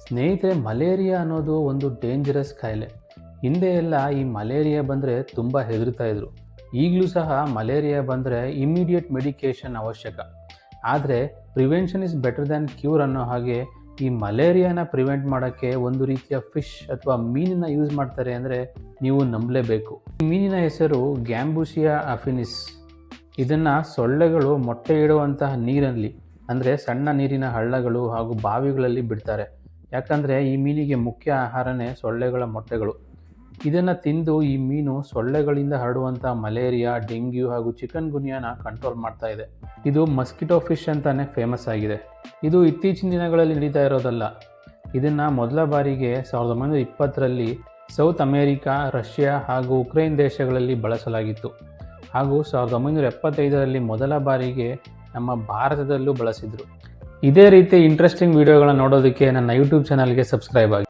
ಸ್ನೇಹಿತರೆ, ಮಲೇರಿಯಾ ಅನ್ನೋದು ಒಂದು ಡೇಂಜರಸ್ ಕಾಯಿಲೆ. ಹಿಂದೆ ಎಲ್ಲ ಈ ಮಲೇರಿಯಾ ಬಂದರೆ ತುಂಬ ಹೆದರ್ತಾ ಇದ್ರು. ಈಗಲೂ ಸಹ ಮಲೇರಿಯಾ ಬಂದರೆ ಇಮಿಡಿಯೇಟ್ ಮೆಡಿಕೇಷನ್ ಅವಶ್ಯಕ. ಆದರೆ prevention is better than cure ಅನ್ನೋ ಹಾಗೆ ಈ ಮಲೇರಿಯಾನ ಪ್ರಿವೆಂಟ್ ಮಾಡೋಕ್ಕೆ ಒಂದು ರೀತಿಯ ಫಿಶ್ ಅಥವಾ ಮೀನಿನ ಯೂಸ್ ಮಾಡ್ತಾರೆ ಅಂದರೆ ನೀವು ನಂಬಲೇಬೇಕು. ಈ ಮೀನಿನ ಹೆಸರು ಗ್ಯಾಂಬೂಸಿಯಾ ಅಫಿನಿಸ್. ಇದನ್ನು ಸೊಳ್ಳೆಗಳು ಮೊಟ್ಟೆ ಇಡುವಂತಹ ನೀರಲ್ಲಿ, ಅಂದರೆ ಸಣ್ಣ ನೀರಿನ ಹಳ್ಳಗಳು ಹಾಗೂ ಬಾವಿಗಳಲ್ಲಿ ಬಿಡ್ತಾರೆ. ಯಾಕಂದರೆ ಈ ಮೀನಿಗೆ ಮುಖ್ಯ ಆಹಾರನೇ ಸೊಳ್ಳೆಗಳ ಮೊಟ್ಟೆಗಳು. ಇದನ್ನು ತಿಂದು ಈ ಮೀನು ಸೊಳ್ಳೆಗಳಿಂದ ಹರಡುವಂಥ ಮಲೇರಿಯಾ, ಡೆಂಗ್ಯೂ ಹಾಗೂ ಚಿಕನ್ ಗುನ್ಯಾನ ಕಂಟ್ರೋಲ್ ಮಾಡ್ತಾ ಇದೆ. ಇದು ಮಸ್ಕಿಟೋ ಫಿಶ್ ಅಂತಾನೆ ಫೇಮಸ್ ಆಗಿದೆ. ಇದು ಇತ್ತೀಚಿನ ದಿನಗಳಲ್ಲಿ ನಡೀತಾ ಇರೋದಲ್ಲ. ಇದನ್ನು ಮೊದಲ ಬಾರಿಗೆ 1920ರಲ್ಲಿ ಸೌತ್ ಅಮೇರಿಕಾ, ರಷ್ಯಾ ಹಾಗೂ ಉಕ್ರೇನ್ ದೇಶಗಳಲ್ಲಿ ಬಳಸಲಾಗಿತ್ತು. ಹಾಗೂ 1975ರಲ್ಲಿ ಮೊದಲ ಬಾರಿಗೆ ನಮ್ಮ ಭಾರತದಲ್ಲೂ ಬಳಸಿದರು. ಇದೇ ರೀತಿ ಇಂಟ್ರೆಸ್ಟಿಂಗ್ ವಿಡಿಯೋಗಳನ್ನ ನೋಡೋದಕ್ಕೆ ನನ್ನ ಯೂಟ್ಯೂಬ್ ಚಾನಲ್ಗೆ ಸಬ್ಸ್ಕ್ರೈಬ್ ಆಗಿ.